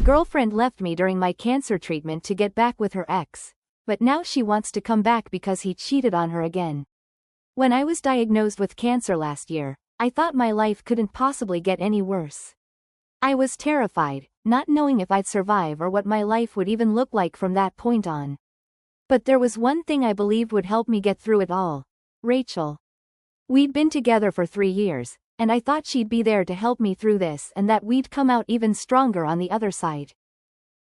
girlfriend left me during my cancer treatment to get back with her ex, but now she wants to come back because he cheated on her again. When I was diagnosed with cancer last year, I thought my life couldn't possibly get any worse. I was terrified, not knowing if I'd survive or what my life would even look like from that point on. But there was one thing I believed would help me get through it all: Rachel. We'd been together for 3 years, and I thought she'd be there to help me through this and that we'd come out even stronger on the other side.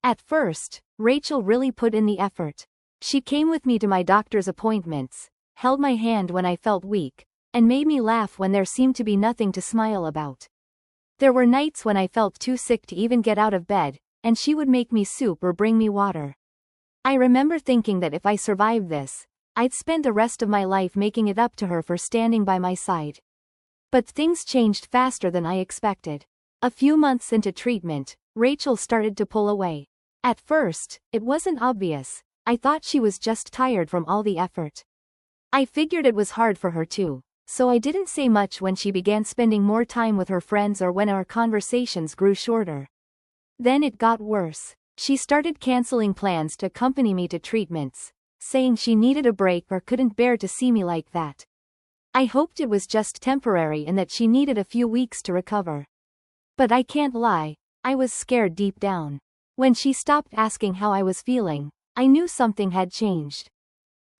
At first, Rachel really put in the effort. She came with me to my doctor's appointments, held my hand when I felt weak, and made me laugh when there seemed to be nothing to smile about. There were nights when I felt too sick to even get out of bed, and she would make me soup or bring me water. I remember thinking that if I survived this, I'd spend the rest of my life making it up to her for standing by my side. But things changed faster than I expected. A few months into treatment, Rachel started to pull away. At first, it wasn't obvious. I thought she was just tired from all the effort. I figured it was hard for her too, so I didn't say much when she began spending more time with her friends or when our conversations grew shorter. Then it got worse. She started canceling plans to accompany me to treatments, saying she needed a break or couldn't bear to see me like that. I hoped it was just temporary and that she needed a few weeks to recover. But I can't lie, I was scared deep down. When she stopped asking how I was feeling, I knew something had changed.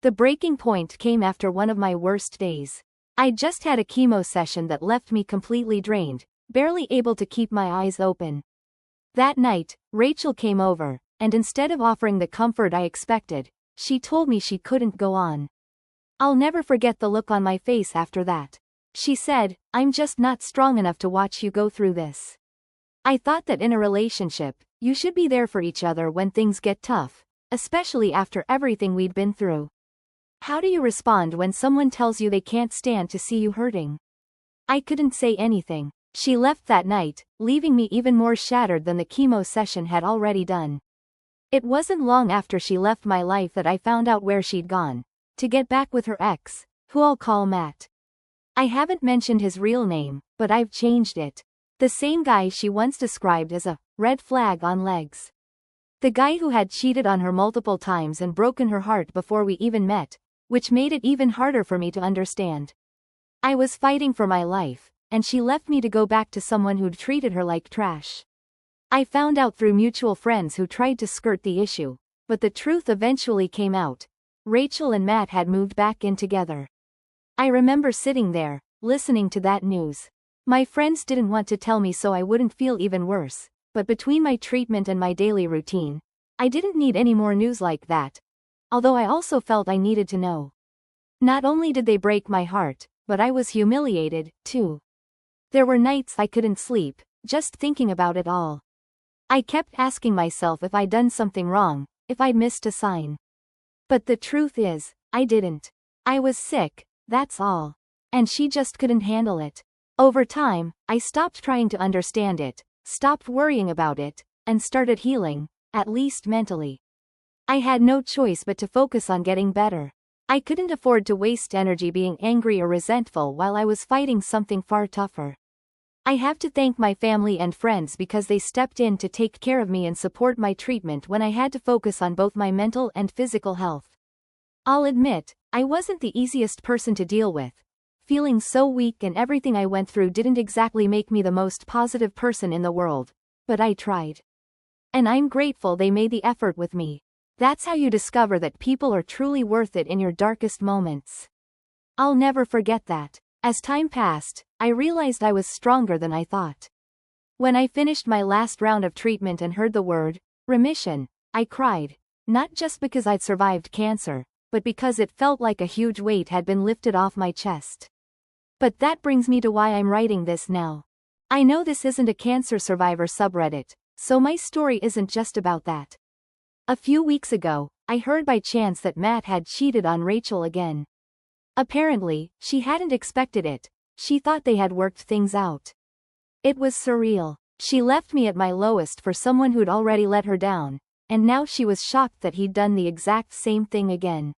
The breaking point came after one of my worst days. I'd just had a chemo session that left me completely drained, barely able to keep my eyes open. That night, Rachel came over, and instead of offering the comfort I expected, she told me she couldn't go on. I'll never forget the look on my face after that. She said, "I'm just not strong enough to watch you go through this." I thought that in a relationship, you should be there for each other when things get tough, especially after everything we'd been through. How do you respond when someone tells you they can't stand to see you hurting? I couldn't say anything. She left that night, leaving me even more shattered than the chemo session had already done. It wasn't long after she left my life that I found out where she'd gone, to get back with her ex, who I'll call Matt. I haven't mentioned his real name, but I've changed it. The same guy she once described as a red flag on legs. The guy who had cheated on her multiple times and broken her heart before we even met, which made it even harder for me to understand. I was fighting for my life, and she left me to go back to someone who'd treated her like trash. I found out through mutual friends who tried to skirt the issue, but the truth eventually came out. Rachel and Matt had moved back in together. I remember sitting there, listening to that news. My friends didn't want to tell me so I wouldn't feel even worse, but between my treatment and my daily routine, I didn't need any more news like that. Although I also felt I needed to know. Not only did they break my heart, but I was humiliated, too. There were nights I couldn't sleep, just thinking about it all. I kept asking myself if I'd done something wrong, if I'd missed a sign. But the truth is, I didn't. I was sick, that's all. And she just couldn't handle it. Over time, I stopped trying to understand it, stopped worrying about it, and started healing, at least mentally. I had no choice but to focus on getting better. I couldn't afford to waste energy being angry or resentful while I was fighting something far tougher. I have to thank my family and friends because they stepped in to take care of me and support my treatment when I had to focus on both my mental and physical health. I'll admit, I wasn't the easiest person to deal with. Feeling so weak and everything I went through didn't exactly make me the most positive person in the world, but I tried. And I'm grateful they made the effort with me. That's how you discover that people are truly worth it in your darkest moments. I'll never forget that. As time passed, I realized I was stronger than I thought. When I finished my last round of treatment and heard the word remission, I cried, not just because I'd survived cancer, but because it felt like a huge weight had been lifted off my chest. But that brings me to why I'm writing this now. I know this isn't a cancer survivor subreddit, so my story isn't just about that. A few weeks ago, I heard by chance that Matt had cheated on Rachel again. Apparently, she hadn't expected it. She thought they had worked things out. It was surreal. She left me at my lowest for someone who'd already let her down, and now she was shocked that he'd done the exact same thing again.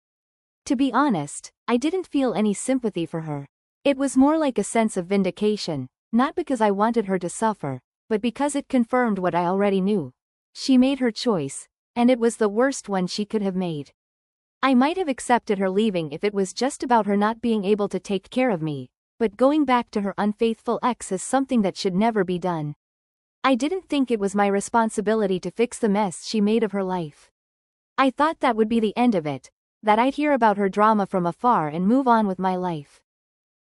To be honest, I didn't feel any sympathy for her. It was more like a sense of vindication, not because I wanted her to suffer, but because it confirmed what I already knew. She made her choice, and it was the worst one she could have made. I might have accepted her leaving if it was just about her not being able to take care of me, but going back to her unfaithful ex is something that should never be done. I didn't think it was my responsibility to fix the mess she made of her life. I thought that would be the end of it, that I'd hear about her drama from afar and move on with my life.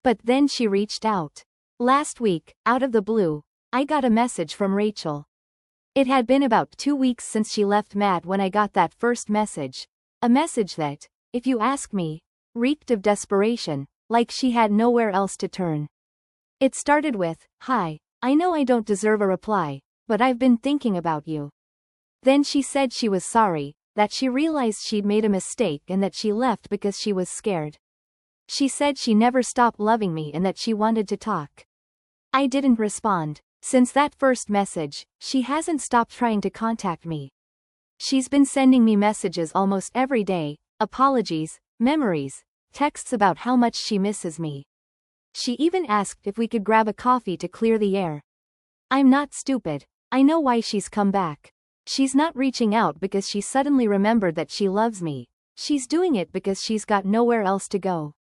But then she reached out. Last week, out of the blue, I got a message from Rachel. It had been about 2 weeks since she left Matt when I got that first message. A message that, if you ask me, reeked of desperation, like she had nowhere else to turn. It started with, "Hi, I know I don't deserve a reply, but I've been thinking about you." Then she said she was sorry, that she realized she'd made a mistake and that she left because she was scared. She said she never stopped loving me and that she wanted to talk. I didn't respond. Since that first message, she hasn't stopped trying to contact me. She's been sending me messages almost every day, apologies, memories, texts about how much she misses me. She even asked if we could grab a coffee to clear the air. I'm not stupid. I know why she's come back. She's not reaching out because she suddenly remembered that she loves me. She's doing it because she's got nowhere else to go.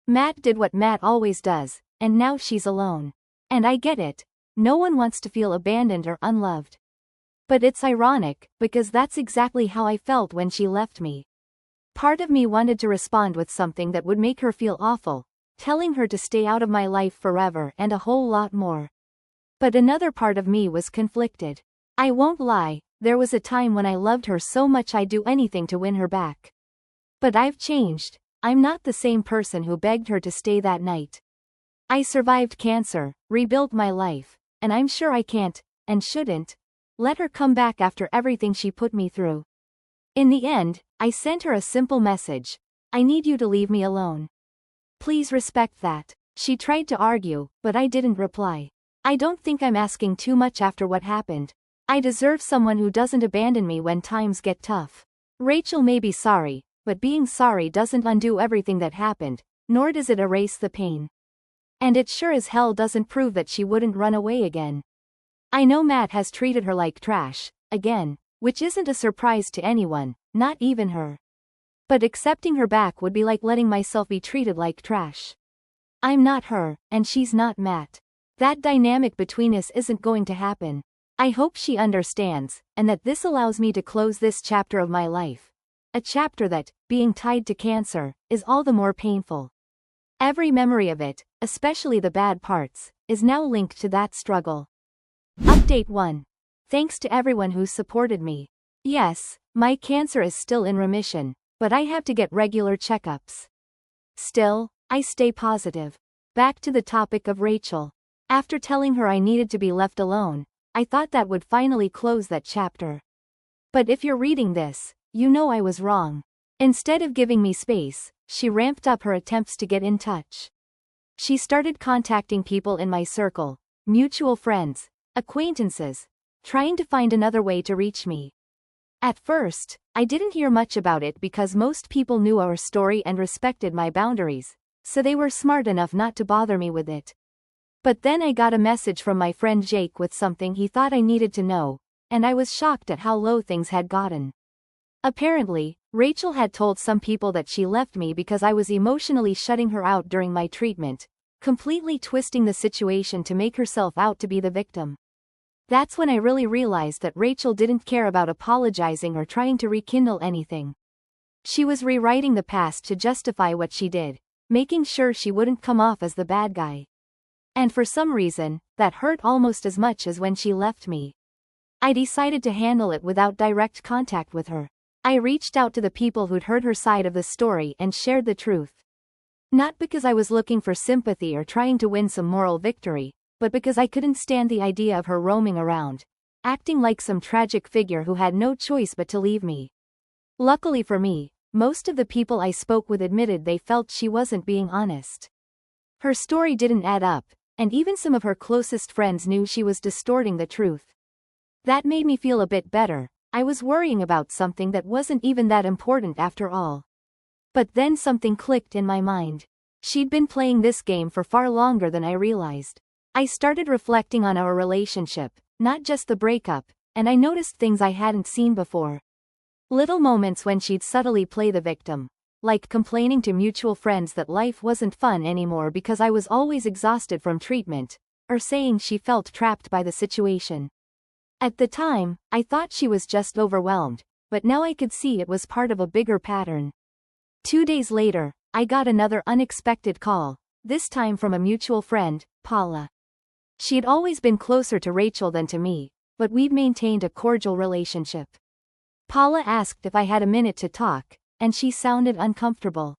Matt did what Matt always does, and now she's alone. And I get it. No one wants to feel abandoned or unloved. But it's ironic, because that's exactly how I felt when she left me. Part of me wanted to respond with something that would make her feel awful, telling her to stay out of my life forever and a whole lot more. But another part of me was conflicted. I won't lie, there was a time when I loved her so much I'd do anything to win her back. But I've changed. I'm not the same person who begged her to stay that night. I survived cancer, rebuilt my life, and I'm sure I can't, and shouldn't, let her come back after everything she put me through. In the end, I sent her a simple message. I need you to leave me alone. Please respect that. She tried to argue, but I didn't reply. I don't think I'm asking too much after what happened. I deserve someone who doesn't abandon me when times get tough. Rachel may be sorry, but being sorry doesn't undo everything that happened, nor does it erase the pain. And it sure as hell doesn't prove that she wouldn't run away again. I know Matt has treated her like trash, again, which isn't a surprise to anyone, not even her. But accepting her back would be like letting myself be treated like trash. I'm not her, and she's not Matt. That dynamic between us isn't going to happen. I hope she understands, and that this allows me to close this chapter of my life. A chapter that, being tied to cancer, is all the more painful. Every memory of it, especially the bad parts, is now linked to that struggle. Update 1. Thanks to everyone who supported me. Yes, my cancer is still in remission, but I have to get regular checkups. Still, I stay positive. Back to the topic of Rachel. After telling her I needed to be left alone, I thought that would finally close that chapter. But if you're reading this, you know I was wrong. Instead of giving me space, she ramped up her attempts to get in touch. She started contacting people in my circle, mutual friends, acquaintances, trying to find another way to reach me. At first, I didn't hear much about it because most people knew our story and respected my boundaries, so they were smart enough not to bother me with it. But then I got a message from my friend Jake with something he thought I needed to know, and I was shocked at how low things had gotten. Apparently, Rachel had told some people that she left me because I was emotionally shutting her out during my treatment, completely twisting the situation to make herself out to be the victim. That's when I really realized that Rachel didn't care about apologizing or trying to rekindle anything. She was rewriting the past to justify what she did, making sure she wouldn't come off as the bad guy. And for some reason, that hurt almost as much as when she left me. I decided to handle it without direct contact with her. I reached out to the people who'd heard her side of the story and shared the truth. Not because I was looking for sympathy or trying to win some moral victory, but because I couldn't stand the idea of her roaming around, acting like some tragic figure who had no choice but to leave me. Luckily for me, most of the people I spoke with admitted they felt she wasn't being honest. Her story didn't add up, and even some of her closest friends knew she was distorting the truth. That made me feel a bit better. I was worrying about something that wasn't even that important after all. But then something clicked in my mind. She'd been playing this game for far longer than I realized. I started reflecting on our relationship, not just the breakup, and I noticed things I hadn't seen before. Little moments when she'd subtly play the victim, like complaining to mutual friends that life wasn't fun anymore because I was always exhausted from treatment, or saying she felt trapped by the situation. At the time, I thought she was just overwhelmed, but now I could see it was part of a bigger pattern. 2 days later, I got another unexpected call, this time from a mutual friend, Paula. She'd always been closer to Rachel than to me, but we'd maintained a cordial relationship. Paula asked if I had a minute to talk, and she sounded uncomfortable.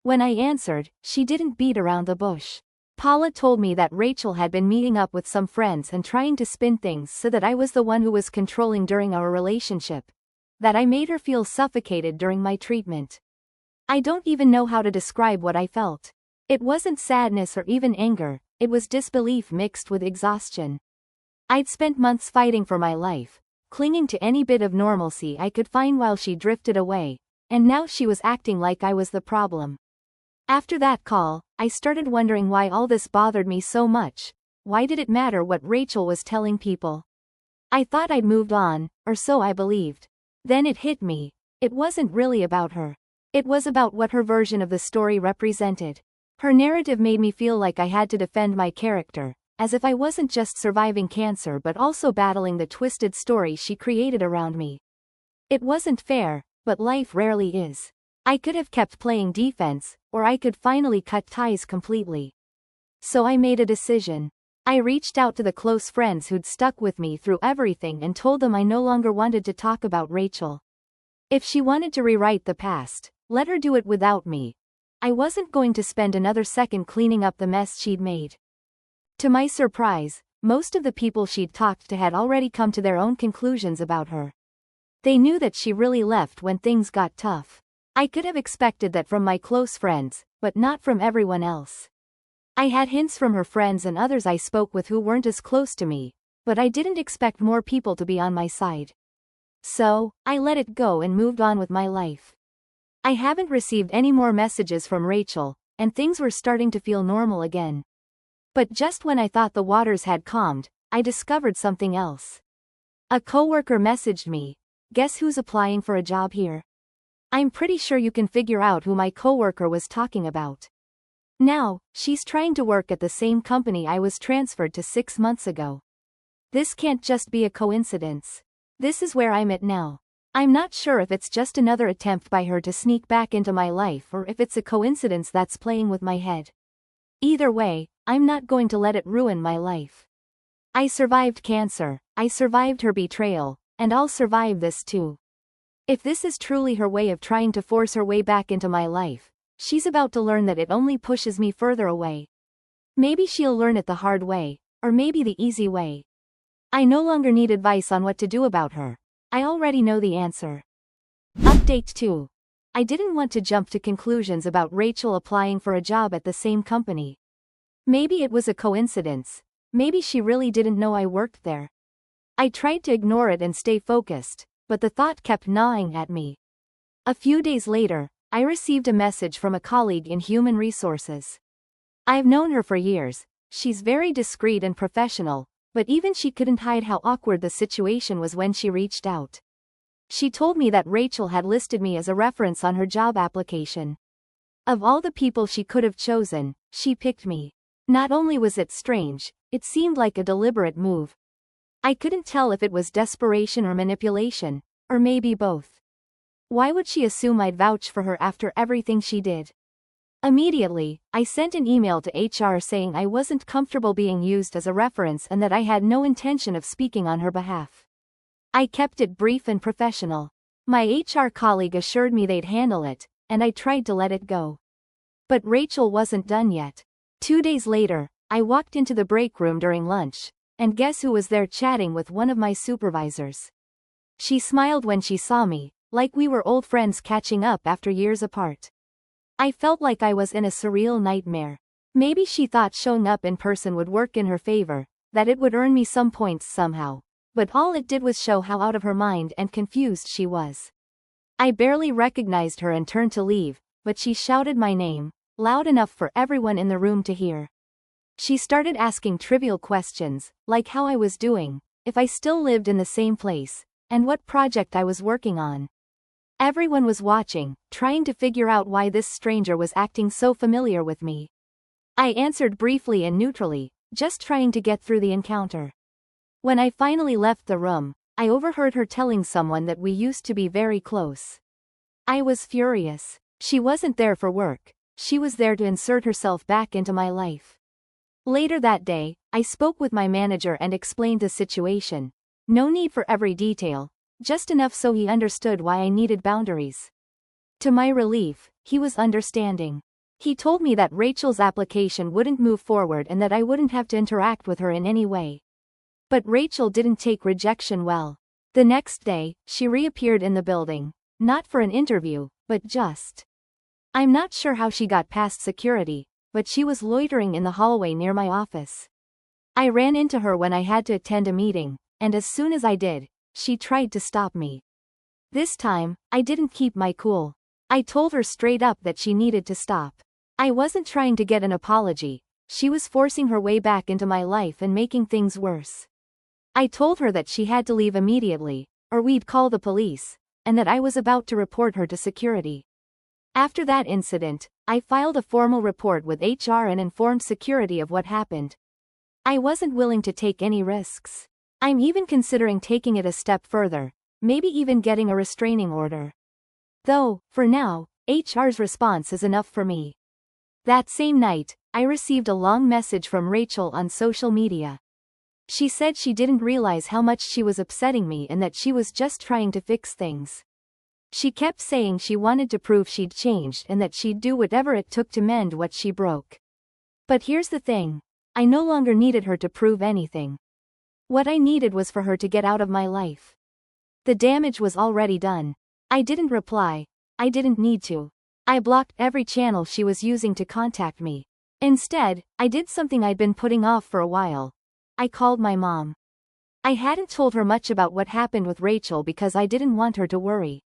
When I answered, she didn't beat around the bush. Paula told me that Rachel had been meeting up with some friends and trying to spin things so that I was the one who was controlling during our relationship. That I made her feel suffocated during my treatment. I don't even know how to describe what I felt. It wasn't sadness or even anger, it was disbelief mixed with exhaustion. I'd spent months fighting for my life, clinging to any bit of normalcy I could find while she drifted away, and now she was acting like I was the problem. After that call, I started wondering why all this bothered me so much. Why did it matter what Rachel was telling people? I thought I'd moved on, or so I believed. Then it hit me. It wasn't really about her. It was about what her version of the story represented. Her narrative made me feel like I had to defend my character, as if I wasn't just surviving cancer but also battling the twisted story she created around me. It wasn't fair, but life rarely is. I could have kept playing defense, or I could finally cut ties completely. So I made a decision. I reached out to the close friends who'd stuck with me through everything and told them I no longer wanted to talk about Rachel. If she wanted to rewrite the past, let her do it without me. I wasn't going to spend another second cleaning up the mess she'd made. To my surprise, most of the people she'd talked to had already come to their own conclusions about her. They knew that she really left when things got tough. I could have expected that from my close friends, but not from everyone else. I had hints from her friends and others I spoke with who weren't as close to me, but I didn't expect more people to be on my side. So, I let it go and moved on with my life. I haven't received any more messages from Rachel, and things were starting to feel normal again. But just when I thought the waters had calmed, I discovered something else. A coworker messaged me, "Guess who's applying for a job here?" I'm pretty sure you can figure out who my coworker was talking about. Now, she's trying to work at the same company I was transferred to 6 months ago. This can't just be a coincidence. This is where I'm at now. I'm not sure if it's just another attempt by her to sneak back into my life or if it's a coincidence that's playing with my head. Either way, I'm not going to let it ruin my life. I survived cancer, I survived her betrayal, and I'll survive this too. If this is truly her way of trying to force her way back into my life, she's about to learn that it only pushes me further away. Maybe she'll learn it the hard way, or maybe the easy way. I no longer need advice on what to do about her. I already know the answer. Update 2. I didn't want to jump to conclusions about Rachel applying for a job at the same company. Maybe it was a coincidence. Maybe she really didn't know I worked there. I tried to ignore it and stay focused, but the thought kept gnawing at me. A few days later, I received a message from a colleague in human resources. I've known her for years. She's very discreet and professional, but even she couldn't hide how awkward the situation was when she reached out. She told me that Rachel had listed me as a reference on her job application. Of all the people she could have chosen, she picked me. Not only was it strange, it seemed like a deliberate move. I couldn't tell if it was desperation or manipulation, or maybe both. Why would she assume I'd vouch for her after everything she did? Immediately, I sent an email to HR saying I wasn't comfortable being used as a reference and that I had no intention of speaking on her behalf. I kept it brief and professional. My HR colleague assured me they'd handle it, and I tried to let it go. But Rachel wasn't done yet. 2 days later, I walked into the break room during lunch, and guess who was there chatting with one of my supervisors? She smiled when she saw me, like we were old friends catching up after years apart. I felt like I was in a surreal nightmare. Maybe she thought showing up in person would work in her favor, that it would earn me some points somehow. But all it did was show how out of her mind and confused she was. I barely recognized her and turned to leave, but she shouted my name, loud enough for everyone in the room to hear. She started asking trivial questions, like how I was doing, if I still lived in the same place, and what project I was working on. Everyone was watching, trying to figure out why this stranger was acting so familiar with me. I answered briefly and neutrally, just trying to get through the encounter. When I finally left the room, I overheard her telling someone that we used to be very close. I was furious. She wasn't there for work, she was there to insert herself back into my life. Later that day, I spoke with my manager and explained the situation. No need for every detail, just enough so he understood why I needed boundaries. To my relief, he was understanding. He told me that Rachel's application wouldn't move forward and that I wouldn't have to interact with her in any way. But Rachel didn't take rejection well. The next day, she reappeared in the building. Not for an interview, but just. I'm not sure how she got past security, but she was loitering in the hallway near my office. I ran into her when I had to attend a meeting, and as soon as I did, she tried to stop me. This time, I didn't keep my cool. I told her straight up that she needed to stop. I wasn't trying to get an apology, she was forcing her way back into my life and making things worse. I told her that she had to leave immediately, or we'd call the police, and that I was about to report her to security. After that incident, I filed a formal report with HR and informed security of what happened. I wasn't willing to take any risks. I'm even considering taking it a step further, maybe even getting a restraining order. Though, for now, HR's response is enough for me. That same night, I received a long message from Rachel on social media. She said she didn't realize how much she was upsetting me and that she was just trying to fix things. She kept saying she wanted to prove she'd changed and that she'd do whatever it took to mend what she broke. But here's the thing. I no longer needed her to prove anything. What I needed was for her to get out of my life. The damage was already done. I didn't reply. I didn't need to. I blocked every channel she was using to contact me. Instead, I did something I'd been putting off for a while. I called my mom. I hadn't told her much about what happened with Rachel because I didn't want her to worry.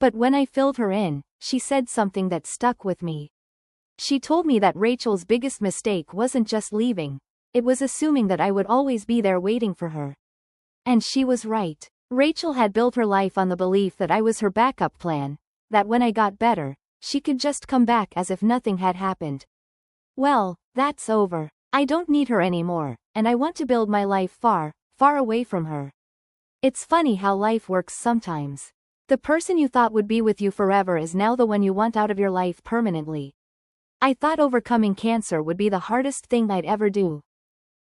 But when I filled her in, she said something that stuck with me. She told me that Rachel's biggest mistake wasn't just leaving, it was assuming that I would always be there waiting for her. And she was right. Rachel had built her life on the belief that I was her backup plan, that when I got better, she could just come back as if nothing had happened. Well, that's over. I don't need her anymore, and I want to build my life far, far away from her. It's funny how life works sometimes. The person you thought would be with you forever is now the one you want out of your life permanently. I thought overcoming cancer would be the hardest thing I'd ever do.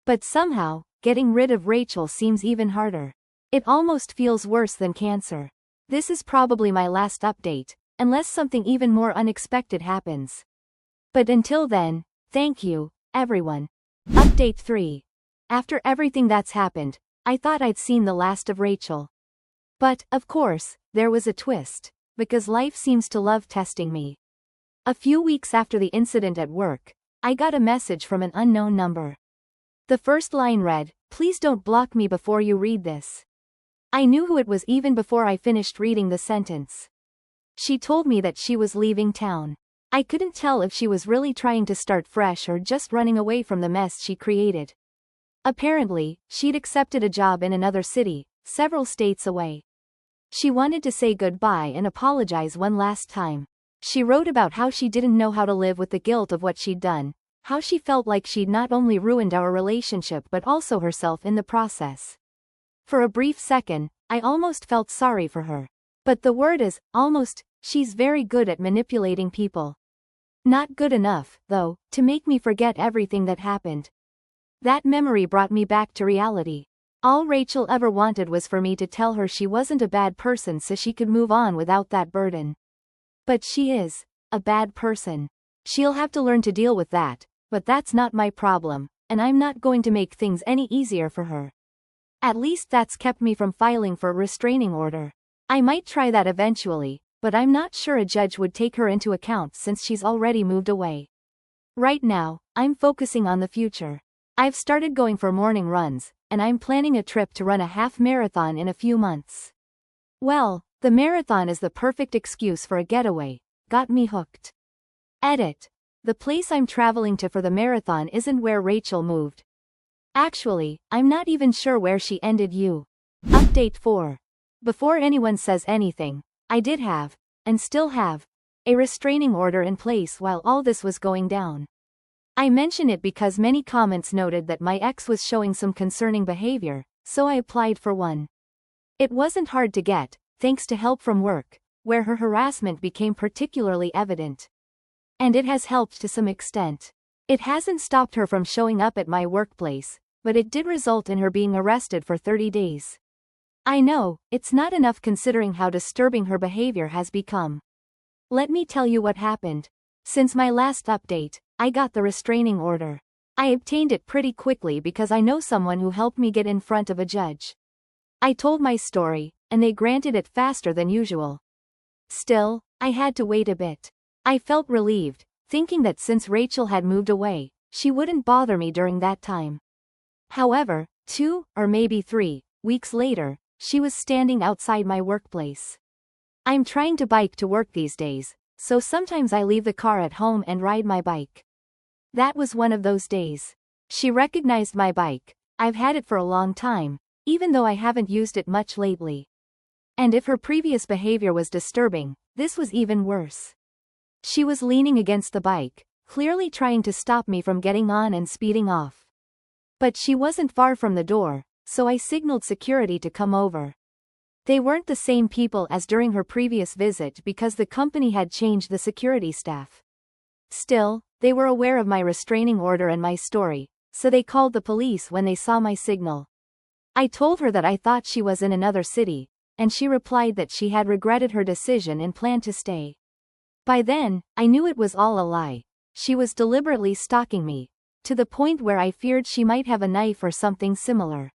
But somehow, getting rid of Rachel seems even harder. It almost feels worse than cancer. This is probably my last update, unless something even more unexpected happens. But until then, thank you, everyone. Update 3. After everything that's happened, I thought I'd seen the last of Rachel. But, of course, there was a twist, because life seems to love testing me. A few weeks after the incident at work, I got a message from an unknown number. The first line read, "Please don't block me before you read this." I knew who it was even before I finished reading the sentence. She told me that she was leaving town. I couldn't tell if she was really trying to start fresh or just running away from the mess she created. Apparently, she'd accepted a job in another city, several states away. She wanted to say goodbye and apologize one last time. She wrote about how she didn't know how to live with the guilt of what she'd done, how she felt like she'd not only ruined our relationship but also herself in the process. For a brief second, I almost felt sorry for her. But the word is, almost, she's very good at manipulating people. Not good enough, though, to make me forget everything that happened. That memory brought me back to reality. All Rachel ever wanted was for me to tell her she wasn't a bad person so she could move on without that burden. But she is a bad person. She'll have to learn to deal with that, but that's not my problem, and I'm not going to make things any easier for her. At least that's kept me from filing for a restraining order. I might try that eventually, but I'm not sure a judge would take her into account since she's already moved away. Right now, I'm focusing on the future. I've started going for morning runs, and I'm planning a trip to run a half marathon in a few months. Well, the marathon is the perfect excuse for a getaway. Got me hooked. Edit. The place I'm traveling to for the marathon isn't where Rachel moved. Actually, I'm not even sure where she ended you. Update 4. Before anyone says anything, I did have, and still have, a restraining order in place while all this was going down. I mention it because many comments noted that my ex was showing some concerning behavior, so I applied for one. It wasn't hard to get, thanks to help from work, where her harassment became particularly evident. And it has helped to some extent. It hasn't stopped her from showing up at my workplace, but it did result in her being arrested for 30 days. I know, it's not enough considering how disturbing her behavior has become. Let me tell you what happened. Since my last update, I got the restraining order. I obtained it pretty quickly because I know someone who helped me get in front of a judge. I told my story, and they granted it faster than usual. Still, I had to wait a bit. I felt relieved, thinking that since Rachel had moved away, she wouldn't bother me during that time. However, 2, or maybe 3, weeks later, she was standing outside my workplace. I'm trying to bike to work these days, so sometimes I leave the car at home and ride my bike. That was one of those days. She recognized my bike. I've had it for a long time, even though I haven't used it much lately. And if her previous behavior was disturbing, this was even worse. She was leaning against the bike, clearly trying to stop me from getting on and speeding off. But she wasn't far from the door, so I signaled security to come over. They weren't the same people as during her previous visit because the company had changed the security staff. Still, they were aware of my restraining order and my story, so they called the police when they saw my signal. I told her that I thought she was in another city, and she replied that she had regretted her decision and planned to stay. By then, I knew it was all a lie. She was deliberately stalking me, to the point where I feared she might have a knife or something similar.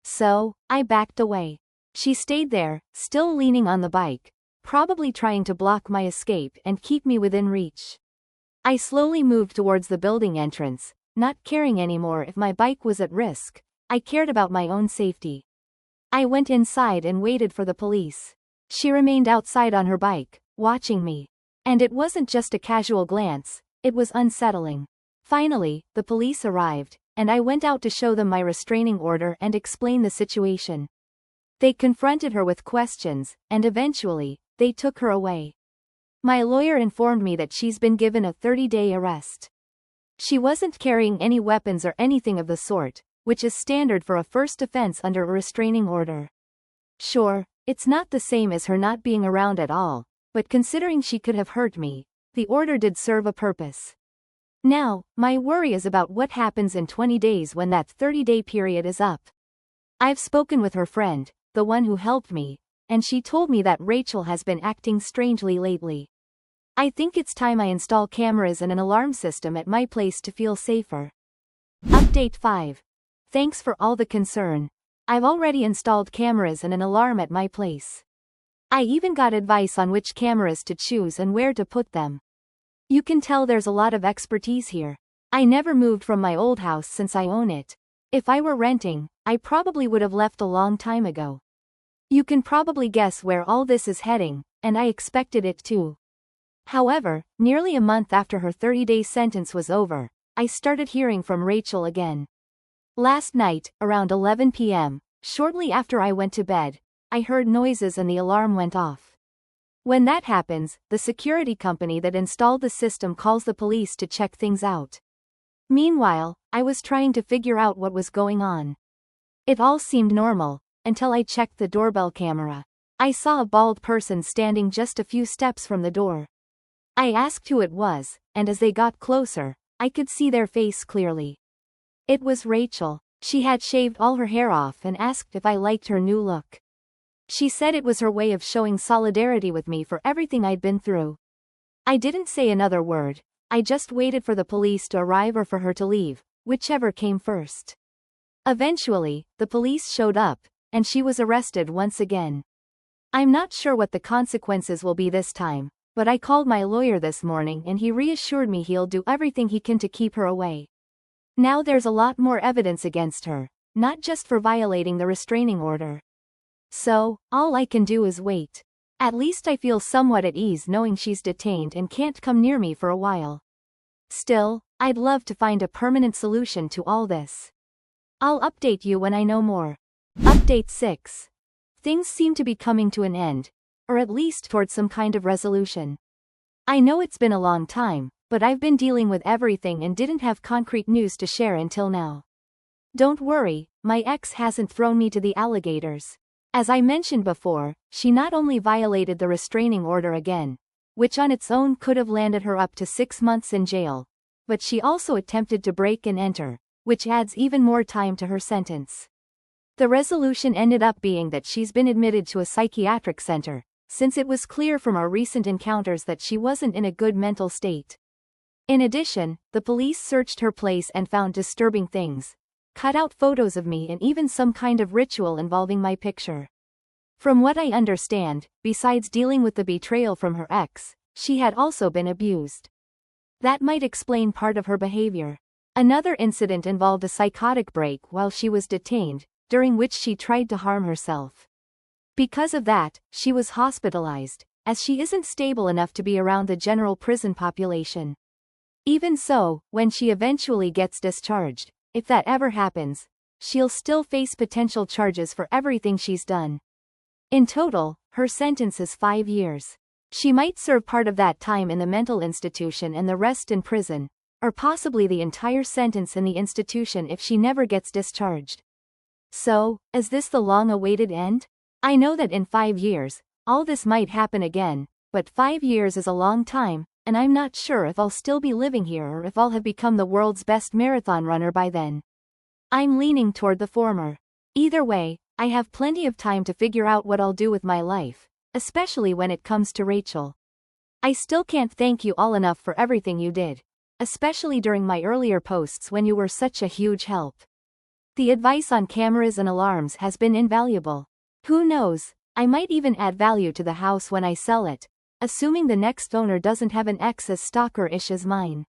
So, I backed away. She stayed there, still leaning on the bike, probably trying to block my escape and keep me within reach. I slowly moved towards the building entrance, not caring anymore if my bike was at risk. I cared about my own safety. I went inside and waited for the police. She remained outside on her bike, watching me. And it wasn't just a casual glance, it was unsettling. Finally, the police arrived, and I went out to show them my restraining order and explain the situation. They confronted her with questions, and eventually, they took her away. My lawyer informed me that she's been given a 30-day arrest. She wasn't carrying any weapons or anything of the sort, which is standard for a first offense under a restraining order. Sure, it's not the same as her not being around at all, but considering she could have hurt me, the order did serve a purpose. Now, my worry is about what happens in 20 days when that 30-day period is up. I've spoken with her friend, the one who helped me, and she told me that Rachel has been acting strangely lately. I think it's time I install cameras and an alarm system at my place to feel safer. Update 5. Thanks for all the concern. I've already installed cameras and an alarm at my place. I even got advice on which cameras to choose and where to put them. You can tell there's a lot of expertise here. I never moved from my old house since I own it. If I were renting, I probably would have left a long time ago. You can probably guess where all this is heading, and I expected it too. However, nearly a month after her 30-day sentence was over, I started hearing from Rachel again. Last night, around 11 p.m., shortly after I went to bed, I heard noises and the alarm went off. When that happens, the security company that installed the system calls the police to check things out. Meanwhile, I was trying to figure out what was going on. It all seemed normal, until I checked the doorbell camera. I saw a bald person standing just a few steps from the door. I asked who it was, and as they got closer, I could see their face clearly. It was Rachel. She had shaved all her hair off and asked if I liked her new look. She said it was her way of showing solidarity with me for everything I'd been through. I didn't say another word. I just waited for the police to arrive or for her to leave, whichever came first. Eventually, the police showed up, and she was arrested once again. I'm not sure what the consequences will be this time, but I called my lawyer this morning and he reassured me he'll do everything he can to keep her away. Now there's a lot more evidence against her, not just for violating the restraining order. So, all I can do is wait. At least I feel somewhat at ease knowing she's detained and can't come near me for a while. Still, I'd love to find a permanent solution to all this. I'll update you when I know more. Update 6. Things seem to be coming to an end, or at least towards some kind of resolution. I know it's been a long time, but I've been dealing with everything and didn't have concrete news to share until now. Don't worry, my ex hasn't thrown me to the alligators. As I mentioned before, she not only violated the restraining order again, which on its own could have landed her up to 6 months in jail, but she also attempted to break and enter, which adds even more time to her sentence. The resolution ended up being that she's been admitted to a psychiatric center, since it was clear from our recent encounters that she wasn't in a good mental state. In addition, the police searched her place and found disturbing things, cut out photos of me and even some kind of ritual involving my picture. From what I understand, besides dealing with the betrayal from her ex, she had also been abused. That might explain part of her behavior. Another incident involved a psychotic break while she was detained, during which she tried to harm herself. Because of that, she was hospitalized, as she isn't stable enough to be around the general prison population. Even so, when she eventually gets discharged, if that ever happens, she'll still face potential charges for everything she's done. In total, her sentence is 5 years. She might serve part of that time in the mental institution and the rest in prison, or possibly the entire sentence in the institution if she never gets discharged. So, is this the long-awaited end? I know that in 5 years, all this might happen again, but 5 years is a long time, and I'm not sure if I'll still be living here or if I'll have become the world's best marathon runner by then. I'm leaning toward the former. Either way, I have plenty of time to figure out what I'll do with my life, especially when it comes to Rachel. I still can't thank you all enough for everything you did, especially during my earlier posts when you were such a huge help. The advice on cameras and alarms has been invaluable. Who knows, I might even add value to the house when I sell it, assuming the next owner doesn't have an ex as stalker-ish as mine.